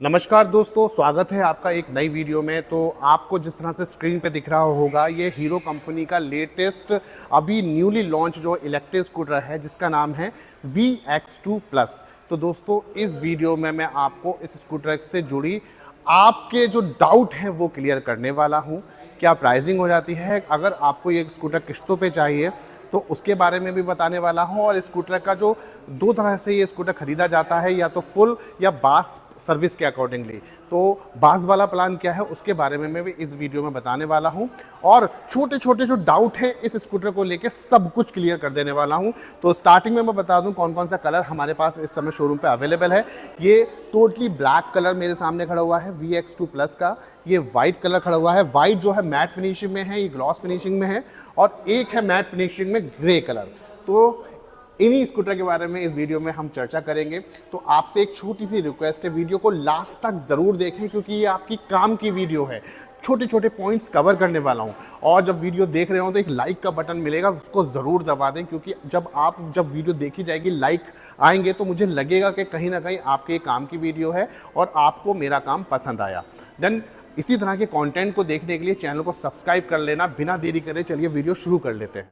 नमस्कार दोस्तों, स्वागत है आपका एक नई वीडियो में। तो आपको जिस तरह से स्क्रीन पे दिख रहा होगा, ये हीरो कंपनी का लेटेस्ट अभी न्यूली लॉन्च जो इलेक्ट्रिक स्कूटर है जिसका नाम है VX2 प्लस। तो दोस्तों इस वीडियो में मैं आपको इस स्कूटर से जुड़ी आपके जो डाउट हैं वो क्लियर करने वाला हूँ। क्या प्राइसिंग हो जाती है, अगर आपको ये स्कूटर किस्तों पे चाहिए तो उसके बारे में भी बताने वाला हूँ। और स्कूटर का जो दो तरह से ये स्कूटर ख़रीदा जाता है, या तो फुल या बास सर्विस के अकॉर्डिंगली। तो बास वाला प्लान क्या है उसके बारे में मैं भी इस वीडियो में बताने वाला हूँ। और छोटे छोटे जो डाउट हैं इस स्कूटर को लेके सब कुछ क्लियर कर देने वाला हूँ। तो स्टार्टिंग में मैं बता दूँ कौन कौन सा कलर हमारे पास इस समय शोरूम पे अवेलेबल है। ये टोटली ब्लैक कलर मेरे सामने खड़ा हुआ है VX2 प्लस का। ये वाइट कलर खड़ा हुआ है। वाइट जो है मैट फिनिशिंग में है, ये ग्लॉस फिनिशिंग में है, और एक है मैट फिनिशिंग में ग्रे कलर। तो इन्हीं स्कूटर के बारे में इस वीडियो में हम चर्चा करेंगे। तो आपसे एक छोटी सी रिक्वेस्ट है, वीडियो को लास्ट तक ज़रूर देखें क्योंकि ये आपकी काम की वीडियो है। छोटे छोटे पॉइंट्स कवर करने वाला हूँ। और जब वीडियो देख रहे हो तो एक लाइक का बटन मिलेगा, उसको ज़रूर दबा दें, क्योंकि जब वीडियो देखी जाएगी, लाइक आएंगे तो मुझे लगेगा कि कहीं ना कहीं आपके काम की वीडियो है और आपको मेरा काम पसंद आया। देन इसी तरह के कंटेंट को देखने के लिए चैनल को सब्सक्राइब कर लेना। बिना देरी करे चलिए वीडियो शुरू कर लेते हैं।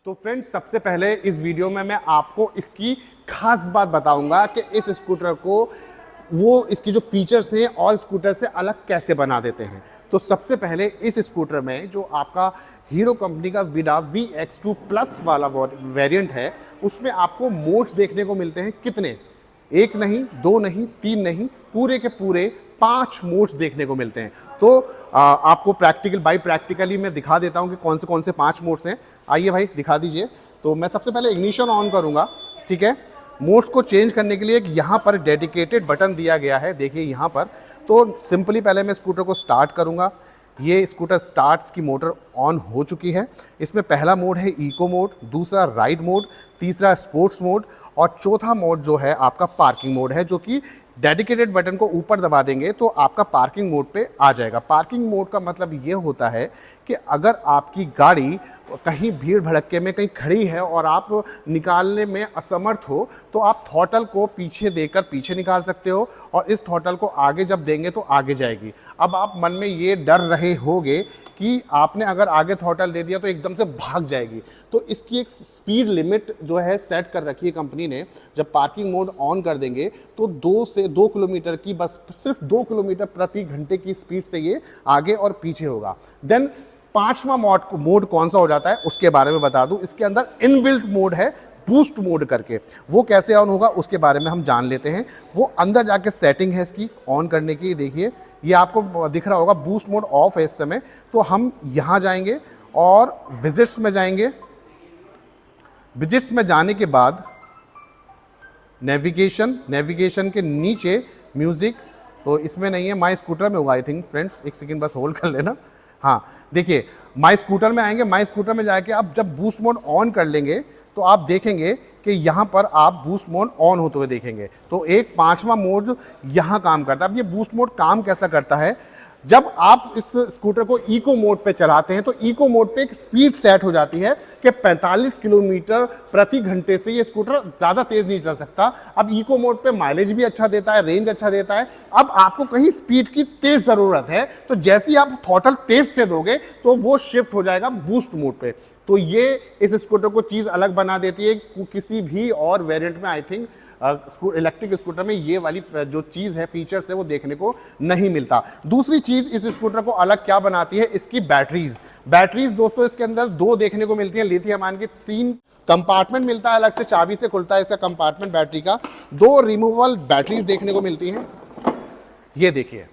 तो फ्रेंड्स, सबसे पहले इस वीडियो में मैं आपको इसकी खास बात बताऊंगा कि इस स्कूटर को वो इसकी जो फीचर्स हैं और स्कूटर से अलग कैसे बना देते हैं। तो सबसे पहले इस स्कूटर में जो आपका हीरो कंपनी का विडा VX2 प्लस वाला वेरिएंट है, उसमें आपको मोड्स देखने को मिलते हैं। कितने? एक नहीं, दो नहीं, तीन नहीं, पूरे के पूरे 5 मोड्स देखने को मिलते हैं। तो आपको प्रैक्टिकली मैं दिखा देता हूं कि कौन से 5 मोड्स हैं। आइए भाई दिखा दीजिए। तो मैं सबसे पहले इग्निशन ऑन करूंगा, ठीक है। मोड्स को चेंज करने के लिए एक यहाँ पर डेडिकेटेड बटन दिया गया है, देखिए यहाँ पर। तो सिंपली पहले मैं स्कूटर को स्टार्ट करूंगा। ये स्कूटर स्टार्ट्स की मोटर ऑन हो चुकी है। इसमें पहला मोड है इको मोड, दूसरा राइड मोड, तीसरा स्पोर्ट्स मोड, और चौथा मोड जो है आपका पार्किंग मोड है, जो कि डेडिकेटेड बटन को ऊपर दबा देंगे तो आपका पार्किंग मोड पे आ जाएगा। पार्किंग मोड का मतलब ये होता है कि अगर आपकी गाड़ी कहीं भीड़ भड़क्के में कहीं खड़ी है और आप निकालने में असमर्थ हो, तो आप थ्रॉटल को पीछे देकर पीछे निकाल सकते हो, और इस थ्रॉटल को आगे जब देंगे तो आगे जाएगी। अब आप मन में ये डर रहे होंगे कि आपने अगर आगे थ्रॉटल दे दिया तो एकदम से भाग जाएगी। तो इसकी एक स्पीड लिमिट जो है सेट कर रखी है कंपनी ने। जब पार्किंग मोड ऑन कर देंगे तो 2 किलोमीटर की, बस सिर्फ 2 किलोमीटर प्रति घंटे की स्पीड से ये आगे और पीछे होगा। देन 5वां मोड कौन सा हो जाता है उसके बारे में बता दूं। इसके अंदर इनबिल्ट मोड है बूस्ट मोड करके। वो कैसे ऑन होगा उसके बारे में हम जान लेते हैं। वो अंदर जाके सेटिंग है इसकी ऑन करने की। देखिए ये आपको दिख रहा होगा, बूस्ट मोड ऑफ है इस समय। तो हम यहाँ जाएंगे और विजिट्स में जाएंगे। विजिट्स में जाने के बाद नेविगेशन के नीचे म्यूजिक, तो इसमें नहीं है, माई स्कूटर में होगा आई थिंक। फ्रेंड्स एक सेकंड बस होल्ड कर लेना। हाँ देखिए, माई स्कूटर में आएंगे। माई स्कूटर में जाके आप जब बूस्ट मोड ऑन कर लेंगे तो आप देखेंगे कि यहाँ पर आप बूस्ट मोड ऑन होते हुए देखेंगे। तो एक 5वां मोड यहाँ काम करता है। अब ये बूस्ट मोड काम कैसा करता है, जब आप इस स्कूटर को इको मोड पे चलाते हैं तो इको मोड पे एक स्पीड सेट हो जाती है कि 45 किलोमीटर प्रति घंटे से ये स्कूटर ज़्यादा तेज़ नहीं चल सकता। अब इको मोड पे माइलेज भी अच्छा देता है, रेंज अच्छा देता है। अब आपको कहीं स्पीड की तेज़ ज़रूरत है तो जैसे ही आप थ्रॉटल तेज़ से दोगे तो वो शिफ्ट हो जाएगा बूस्ट मोड पे। तो ये इस स्कूटर को चीज़ अलग बना देती है। किसी भी और वेरिएंट में आई थिंक इलेक्ट्रिक स्कूटर में ये वाली जो चीज़ है, फीचर्स है, वो देखने को नहीं मिलता। दूसरी चीज़ इस स्कूटर को अलग क्या बनाती है, इसकी बैटरीज दोस्तों इसके अंदर 2 देखने को मिलती है लिथियम आयन की। 3 कंपार्टमेंट मिलता है अलग से, चाबी से खुलता है इसका कंपार्टमेंट बैटरी का। 2 रिमूवेबल बैटरीज देखने को मिलती हैं। ये देखिए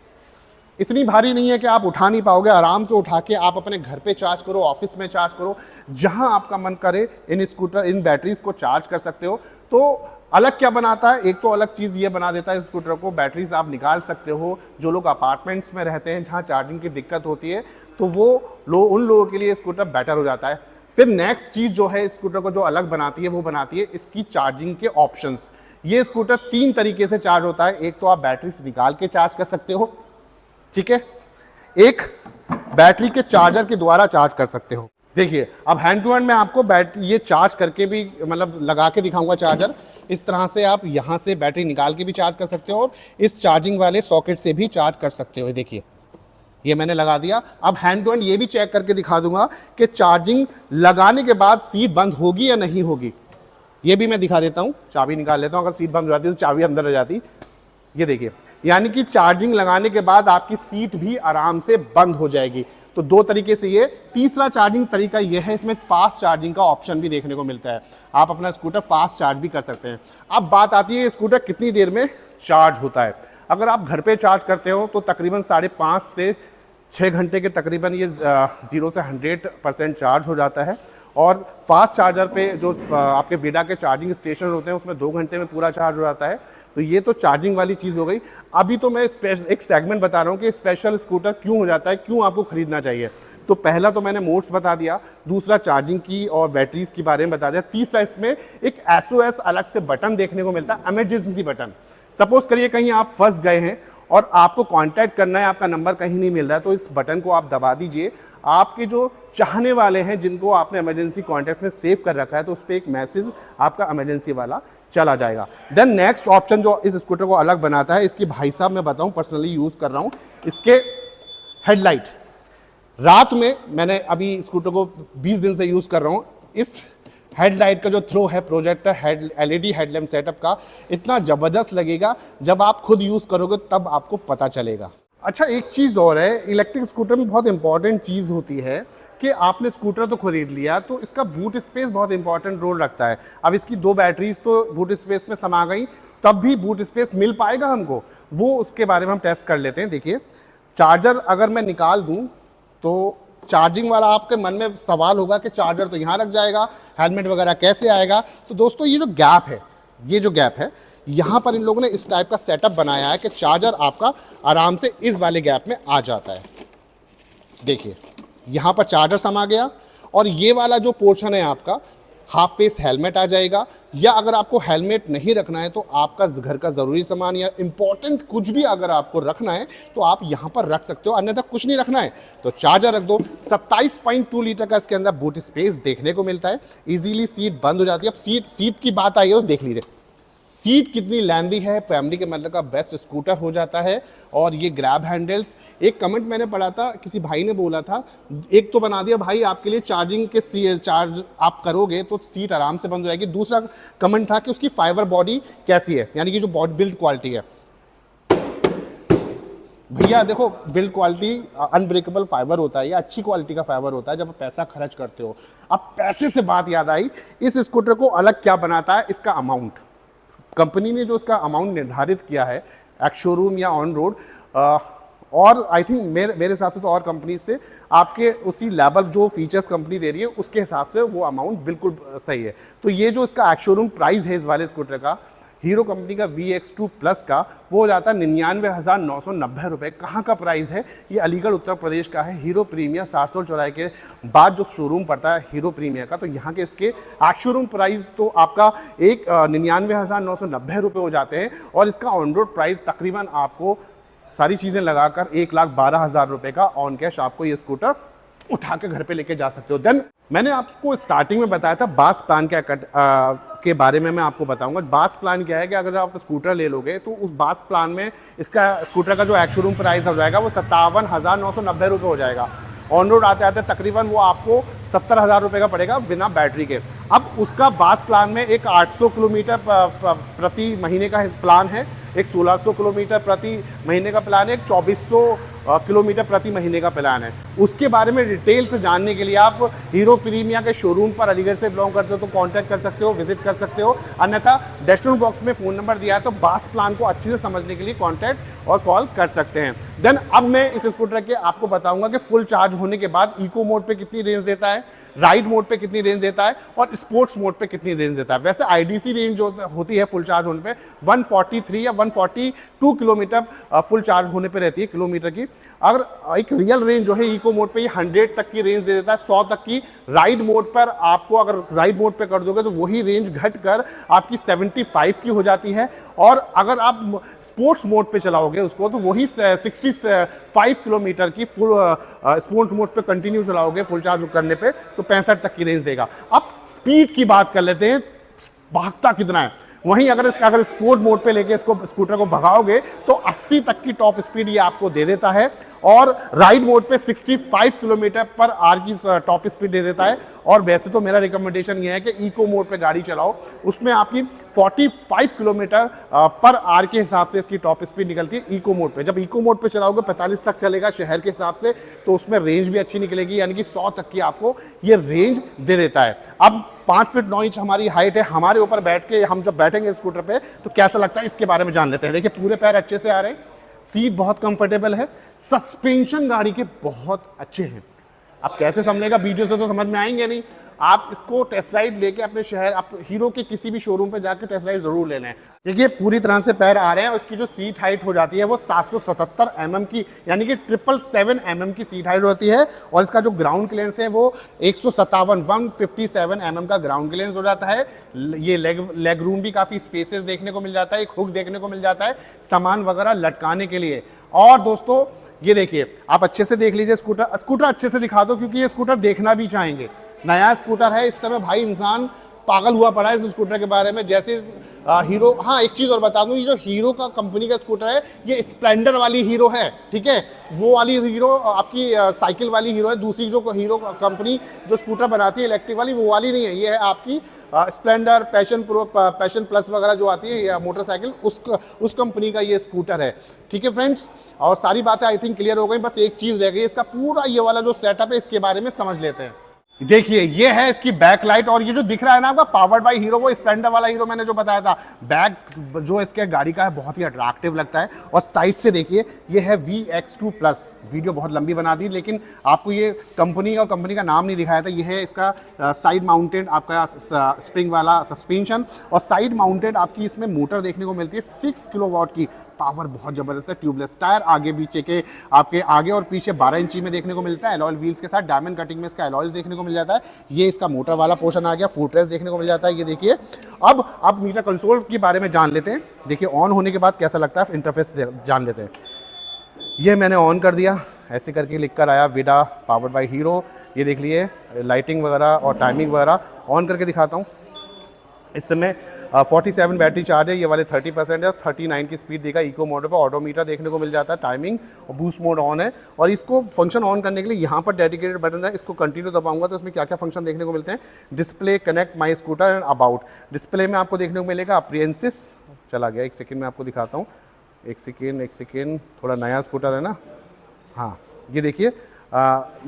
इतनी भारी नहीं है कि आप उठा नहीं पाओगे। आराम से उठा के आप अपने घर पे चार्ज करो, ऑफिस में चार्ज करो, जहां आपका मन करे इन बैटरीज को चार्ज कर सकते हो। तो अलग क्या बनाता है, एक तो अलग चीज़ ये बना देता है स्कूटर को, बैटरीज आप निकाल सकते हो। जो लोग अपार्टमेंट्स में रहते हैं जहाँ चार्जिंग की दिक्कत होती है, तो वो उन लोगों के लिए स्कूटर बेटर हो जाता है। फिर नेक्स्ट चीज़ जो है स्कूटर को जो अलग बनाती है वो बनाती है इसकी चार्जिंग के ऑप्शंस। ये स्कूटर 3 तरीके से चार्ज होता है। एक तो आप बैटरी से निकाल के चार्ज कर सकते हो, ठीक है। एक बैटरी के चार्जर के द्वारा चार्ज कर सकते हो। देखिए अब हैंड टू हैंड मैं आपको बैटरी ये चार्ज करके भी मतलब लगा के दिखाऊंगा चार्जर। इस तरह से आप यहाँ से बैटरी निकाल के भी चार्ज कर सकते हो और इस चार्जिंग वाले सॉकेट से भी चार्ज कर सकते हो। देखिए ये मैंने लगा दिया। अब हैंड टू हैंड ये भी चेक करके दिखा दूंगा कि चार्जिंग लगाने के बाद सीट बंद होगी या नहीं होगी। ये भी मैं दिखा देता हूँ, चाबी निकाल लेता हूँ। अगर सीट बंद हो जाती तो चाबी अंदर रह जाती। ये देखिए, यानी कि चार्जिंग लगाने के बाद आपकी सीट भी आराम से बंद हो जाएगी। तो दो तरीके से ये। तीसरा चार्जिंग तरीका ये है, इसमें फास्ट चार्जिंग का ऑप्शन भी देखने को मिलता है। आप अपना स्कूटर फास्ट चार्ज भी कर सकते हैं। अब बात आती है स्कूटर कितनी देर में चार्ज होता है। अगर आप घर पे चार्ज करते हो तो तकरीबन 5.5 से 6 घंटे के तकरीबन ये 0 से 100% चार्ज हो जाता है। और फास्ट चार्जर पे जो आपके विडा के चार्जिंग स्टेशन होते हैं उसमें 2 घंटे में पूरा चार्ज हो जाता है। तो ये तो चार्जिंग वाली चीज़ हो गई। अभी तो मैं एक सेगमेंट बता रहा हूँ कि स्पेशल स्कूटर क्यों हो जाता है, क्यों आपको खरीदना चाहिए। तो पहला तो मैंने मोड्स बता दिया, दूसरा चार्जिंग की और बैटरीज के बारे में बता दिया, तीसरा इसमें एक SOS अलग से बटन देखने को मिलता है, इमरजेंसी बटन। सपोज करिए कहीं आप फंस गए हैं और आपको कांटेक्ट करना है, आपका नंबर कहीं नहीं मिल रहा है, तो इस बटन को आप दबा दीजिए। आपके जो चाहने वाले हैं जिनको आपने इमरजेंसी कॉन्टैक्ट में सेव कर रखा है तो उस पर एक मैसेज आपका इमरजेंसी वाला चला जाएगा। देन नेक्स्ट ऑप्शन जो इस स्कूटर को अलग बनाता है, इसकी भाई साहब मैं बताऊं पर्सनली यूज़ कर रहा हूं, इसके हेडलाइट। रात में मैंने अभी स्कूटर को 20 दिन से यूज़ कर रहा हूँ। इस हेडलाइट का जो थ्रो है प्रोजेक्टर LED हेडलैम्प सेटअप का, इतना ज़बरदस्त लगेगा। जब आप खुद यूज़ करोगे तब आपको पता चलेगा। अच्छा एक चीज़ और है, इलेक्ट्रिक स्कूटर में बहुत इंपॉर्टेंट चीज़ होती है कि आपने स्कूटर तो खरीद लिया तो इसका बूट स्पेस बहुत इंपॉर्टेंट रोल रखता है। अब इसकी 2 बैटरीज तो बूट स्पेस में समा गई, तब भी बूट स्पेस मिल पाएगा हमको, वो उसके बारे में हम टेस्ट कर लेते हैं। देखिए चार्जर अगर मैं निकाल दूँ तो चार्जिंग वाला आपके मन में सवाल होगा कि चार्जर तो यहाँ रख जाएगा, हेलमेट वगैरह कैसे आएगा। तो दोस्तों ये जो गैप है, ये जो गैप है, यहाँ पर इन लोगों ने इस टाइप का सेटअप बनाया है कि चार्जर आपका आराम से इस वाले गैप में आ जाता है। देखिए यहाँ पर चार्जर समा गया और ये वाला जो पोर्शन है आपका हाफ फेस हेलमेट आ जाएगा। या अगर आपको हेलमेट नहीं रखना है तो आपका घर का ज़रूरी सामान या इंपॉर्टेंट कुछ भी अगर आपको रखना है तो आप यहाँ पर रख सकते हो, अन्यथा कुछ नहीं रखना है तो चार्जर रख दो। 27.2 लीटर का इसके अंदर बूट स्पेस देखने को मिलता है। इजीली सीट बंद हो जाती है। अब सीट की बात आई है तो देख लीजिए सीट कितनी लैंदी है, फैमिली के मतलब का बेस्ट स्कूटर हो जाता है। और ये ग्रैब हैंडल्स, एक कमेंट मैंने पढ़ा था, किसी भाई ने बोला था, एक तो बना दिया भाई आपके लिए चार्जिंग के चार्ज आप करोगे तो सीट आराम से बंद हो जाएगी। दूसरा कमेंट था कि उसकी फाइबर बॉडी कैसी है, यानी कि जो बॉडी बिल्ड क्वालिटी है। भैया देखो बिल्ड क्वालिटी अनब्रेकेबल फाइबर होता है, ये अच्छी क्वालिटी का फाइबर होता है जब आप पैसा खर्च करते हो। अब पैसे से बात याद आई, इस स्कूटर को अलग क्या बनाता है, इसका अमाउंट। कंपनी ने जो इसका अमाउंट निर्धारित किया है एक्स शोरूम या ऑन रोड, और आई थिंक मेरे हिसाब से तो और कंपनी से आपके उसी लेवल जो फीचर्स कंपनी दे रही है उसके हिसाब से वो अमाउंट बिल्कुल सही है। तो ये जो इसका एक्स शोरूम प्राइस है इस वाले स्कूटर का, हीरो कंपनी का VX2 प्लस का, वो हो जाता है 99,990 रुपये। कहाँ का प्राइस है, ये अलीगढ़ उत्तर प्रदेश का है। हीरो प्रीमियर 700 चौराहे के बाद जो शोरूम पड़ता है हीरो प्रीमियर का, तो यहाँ के इसके एक्स शोरूम प्राइस तो आपका 99,990 रुपये हो जाते हैं। और इसका ऑन रोड प्राइस तकरीबन आपको सारी चीज़ें लगाकर 1,12,000 रुपये का ऑन कैश आपको ये स्कूटर उठा के घर पे लेके जा सकते हो। देन मैंने आपको स्टार्टिंग में बताया था बास प्लान के बारे में मैं आपको बताऊंगा। बास प्लान क्या है कि अगर आप स्कूटर ले लोगे तो उस बास प्लान में इसका स्कूटर का जो एक्स शोरूम प्राइस हो जाएगा वो 57,990 रुपये हो जाएगा। ऑन रोड आते आते तकरीबन वो आपको 70,000 रुपये का पड़ेगा बिना बैटरी के। अब उसका बास प्लान में एक 800 किलोमीटर प्रति महीने का प्लान है, एक 1600 किलोमीटर प्रति महीने का प्लान है, एक 2400 किलोमीटर प्रति महीने का प्लान है। उसके बारे में डिटेल से जानने के लिए आप हीरो प्रीमिया के शोरूम पर अलीगढ़ से बिलोंग करते हो तो कांटेक्ट कर सकते हो, विजिट कर सकते हो। अन्यथा डिस्क्रिप्शन बॉक्स में फ़ोन नंबर दिया है तो बास प्लान को अच्छे से समझने के लिए कांटेक्ट और कॉल कर सकते हैं। देन अब मैं इस स्कूटर के आपको बताऊंगा कि फुल चार्ज होने के बाद इको मोड पे कितनी रेंज देता है, राइड मोड पे कितनी रेंज देता है और स्पोर्ट्स मोड पे कितनी रेंज देता है। वैसे IDC रेंज जो होती है फुल चार्ज होने पे 143 या 142 किलोमीटर फुल चार्ज होने पे रहती है किलोमीटर की। अगर एक रियल रेंज जो है इको मोड पे ये 100 तक की रेंज दे देता है, 100 तक की। राइड मोड पर आपको अगर राइड मोड पे कर दोगे तो वही रेंज घट कर आपकी 75 की हो जाती है। और अगर आप स्पोर्ट्स मोड पे चलाओगे उसको तो वही 65 किलोमीटर की फुल स्पोर्ट्स मोड पे कंटिन्यू चलाओगे फुल चार्ज करने पे तो 65 तक की रेंज देगा। अब स्पीड की बात कर लेते हैं, भागता कितना है। वहीं अगर स्पोर्ट मोड पे लेके इसको स्कूटर को भगाओगे तो 80 तक की टॉप स्पीड ये आपको दे देता है, और राइड मोड पे 65 किलोमीटर पर आवर की टॉप स्पीड दे देता है। और वैसे तो मेरा रिकमेंडेशन ये है कि इको मोड पे गाड़ी चलाओ, उसमें आपकी 45 किलोमीटर पर आवर के हिसाब से इसकी टॉप स्पीड निकलती है इको मोड पे। जब इको मोड पे चलाओगे 45 तक चलेगा शहर के हिसाब से, तो उसमें रेंज भी अच्छी निकलेगी, यानी कि 100 तक की आपको ये रेंज दे देता है। अब 5 फीट 9 इंच हमारी हाइट है, हमारे ऊपर बैठ के हम जब बैठेंगे स्कूटर पे तो कैसा लगता है इसके बारे में जान लेते हैं। देखिए पूरे पैर अच्छे से आ रहे हैं, सीट बहुत कंफर्टेबल है, सस्पेंशन गाड़ी के बहुत अच्छे हैं। अब कैसे समझेगा, वीडियो से तो समझ में आएंगे नहीं। आप इसको टेस्ट राइड लेके अपने शहर, आप हीरो के किसी भी शोरूम पे जाके टेस्ट राइड जरूर लेना है। देखिए पूरी तरह से पैर आ रहे हैं, और इसकी जो सीट हाइट हो जाती है वो 777 mm की, यानी कि 777 mm की सीट हाइट होती है। और इसका जो ग्राउंड क्लियरेंस है वो 157 mm का ग्राउंड क्लियरेंस हो जाता है। ये लेग रूम भी काफी स्पेसेस देखने को मिल जाता है, एक हुक देखने को मिल जाता है सामान वगैरह लटकाने के लिए। और दोस्तों ये देखिए, आप अच्छे से देख लीजिए स्कूटर अच्छे से दिखा दो, क्योंकि ये स्कूटर देखना भी चाहेंगे। नया स्कूटर है, इस समय भाई इंसान पागल हुआ पड़ा है इस स्कूटर के बारे में। जैसे हीरो, हाँ एक चीज़ और बता दूं, ये जो हीरो का कंपनी का स्कूटर है ये स्प्लेंडर वाली हीरो है, ठीक है। वो वाली हीरो आपकी साइकिल वाली हीरो है। दूसरी जो हीरो कंपनी जो स्कूटर बनाती है इलेक्ट्रिक वाली, वो वाली नहीं है। ये है आपकी Splendor, passion pro, passion plus वगैरह जो आती है मोटरसाइकिल, उस कंपनी का ये स्कूटर है, ठीक है फ्रेंड्स। और सारी बातें आई थिंक क्लियर हो गई, बस एक चीज़ रह गई, इसका पूरा ये वाला जो सेटअप है इसके बारे में समझ लेते हैं। देखिए ये है इसकी बैक लाइट, और ये जो दिख रहा है ना आपका पावर्ड बाय हीरो, वो स्प्लेंडर वाला हीरो मैंने जो बताया था। बैक जो इसके गाड़ी का है बहुत ही अट्रैक्टिव लगता है। और साइड से देखिए ये है VX2 प्लस। वीडियो बहुत लंबी बना दी, लेकिन आपको ये कंपनी और कंपनी का नाम नहीं दिखाया था। ये है इसका साइड माउंटेड आपका स्प्रिंग वाला सस्पेंशन, और साइड माउंटेड आपकी इसमें मोटर देखने को मिलती है 6 किलोवाट की। पावर बहुत जबरदस्त है। ट्यूबलेस टायर आगे पीछे के आपके आगे और पीछे 12 इंची में देखने को मिलता है। एलॉय व्हील्स के साथ डायमंड कटिंग में इसका एलॉयज देखने को मिल जाता है। ये इसका मोटर वाला पोर्शन आ गया, फुटरेस देखने को मिल जाता है। ये देखिए, अब मीटर कंसोल के बारे में जान लेते हैं। देखिए ऑन होने के बाद कैसा लगता है, इंटरफेस जान लेते हैं। ये मैंने ऑन कर दिया, ऐसे करके लिख कर आया विडा पावर्ड बाय हीरो। ये देख लिए लाइटिंग वगैरह और टाइमिंग वगैरह ऑन करके दिखाता हूँ। इस समय 47 बैटरी चार्ज है, ये वाले 30% है। 39 की स्पीड देगा। इको मोड पर ऑडोमीटर देखने को मिल जाता है, टाइमिंग और बूस्ट मोड ऑन है। और इसको फंक्शन ऑन करने के लिए यहाँ पर डेडिकेटेड बटन है, इसको कंटिन्यू दबाऊंगा तो इसमें क्या क्या फंक्शन देखने को मिलते हैं। Display, connect my scooter and about. Display में आपको देखने को मिलेगा अप्रियंसिस, चला गया, एक सेकेंड में आपको दिखाता हूँ। एक सेकेंड, थोड़ा नया स्कूटर है ना। हाँ ये देखिए,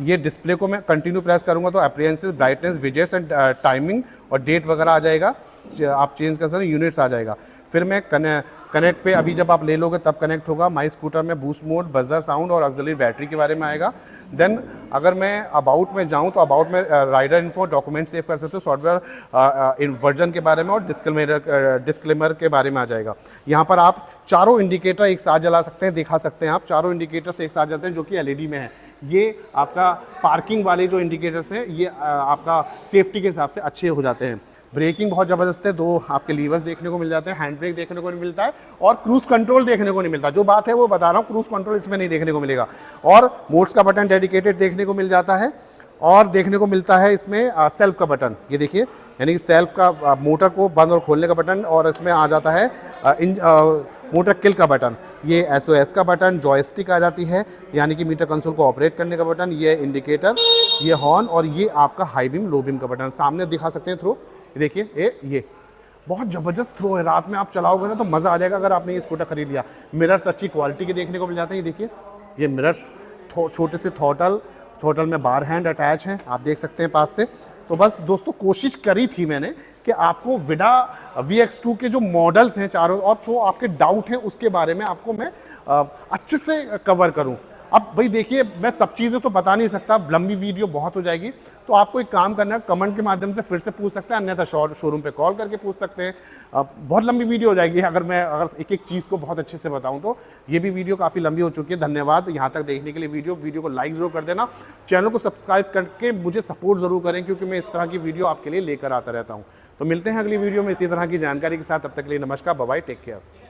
ये डिस्प्ले को मैं कंटिन्यू प्रेस करूँगा तो अप्रियंसिस, ब्राइटनेस, विजेट्स एंड टाइमिंग और डेट वगैरह आ जाएगा। आप चेंज कर सकते हैं, यूनिट्स आ जाएगा। फिर मैं कनेक्ट पे, अभी जब आप ले लोगे तब कनेक्ट होगा। माई स्कूटर में बूस्ट मोड, बजर साउंड और ऑक्सिलरी बैटरी के बारे में आएगा। देन अगर मैं अबाउट में जाऊं तो अबाउट में राइडर इन्फो, डॉक्यूमेंट सेव कर सकते हो, सॉफ्टवेयर वर्जन के बारे में और डिस्क्लेमर के बारे में आ जाएगा। यहाँ पर आप चारों इंडिकेटर एक साथ जला सकते हैं, दिखा सकते हैं। आप चारों इंडिकेटर्स एक साथ जलते हैं जो कि LED में है। ये आपका पार्किंग वाले जो इंडिकेटर्स हैं ये आपका सेफ्टी के हिसाब से अच्छे हो जाते हैं। ब्रेकिंग बहुत ज़बरदस्त है, 2 आपके लीवर्स देखने को मिल जाते हैं। हैंड ब्रेक देखने को नहीं मिलता है, और क्रूज कंट्रोल देखने को नहीं मिलता। जो बात है वो बता रहा हूँ, क्रूज कंट्रोल इसमें नहीं देखने को मिलेगा। और मोड्स का बटन डेडिकेटेड देखने को मिल जाता है। और देखने को मिलता है इसमें सेल्फ का बटन, ये देखिए, यानी कि सेल्फ का मोटर को बंद और खोलने का बटन। और इसमें आ जाता है मोटर किल का बटन, ये SOS का बटन, जॉयस्टिक आ जाती है यानी कि मीटर कंसोल को ऑपरेट करने का बटन, ये इंडिकेटर, ये हॉर्न, और ये आपका हाई बीम लो बीम का बटन। सामने दिखा सकते हैं थ्रो, देखिए ये बहुत ज़बरदस्त थ्रो है। रात में आप चलाओगे ना तो मज़ा आ जाएगा अगर आपने ये स्कूटर खरीद लिया। मिरर्स अच्छी क्वालिटी के देखने को मिल जाते हैं। ये देखिए, ये मिरर्स छोटे से थ्रोटल में बार हैंड अटैच हैं, आप देख सकते हैं पास से। तो बस दोस्तों कोशिश करी थी मैंने कि आपको विडा VX2 के जो मॉडल्स हैं चारों, और जो आपके डाउट हैं उसके बारे में आपको मैं अच्छे से कवर करूं। अब भाई देखिए, मैं सब चीज़ें तो बता नहीं सकता, लंबी वीडियो बहुत हो जाएगी। तो आपको एक काम करना है, कमेंट के माध्यम से फिर से पूछ सकते हैं, अन्यथा शोरूम पे कॉल करके पूछ सकते हैं। बहुत लंबी वीडियो हो जाएगी अगर एक एक चीज़ को बहुत अच्छे से बताऊं तो। ये भी वीडियो काफ़ी लंबी हो चुकी है। धन्यवाद यहाँ तक देखने के लिए। वीडियो को लाइक ज़रूर कर देना, चैनल को सब्सक्राइब करके मुझे सपोर्ट ज़रूर करें, क्योंकि मैं इस तरह की वीडियो आपके लिए लेकर आता रहता हूँ। तो मिलते हैं अगली वीडियो में इसी तरह की जानकारी के साथ। तब तक के लिए नमस्कार, बाय बाय, टेक केयर।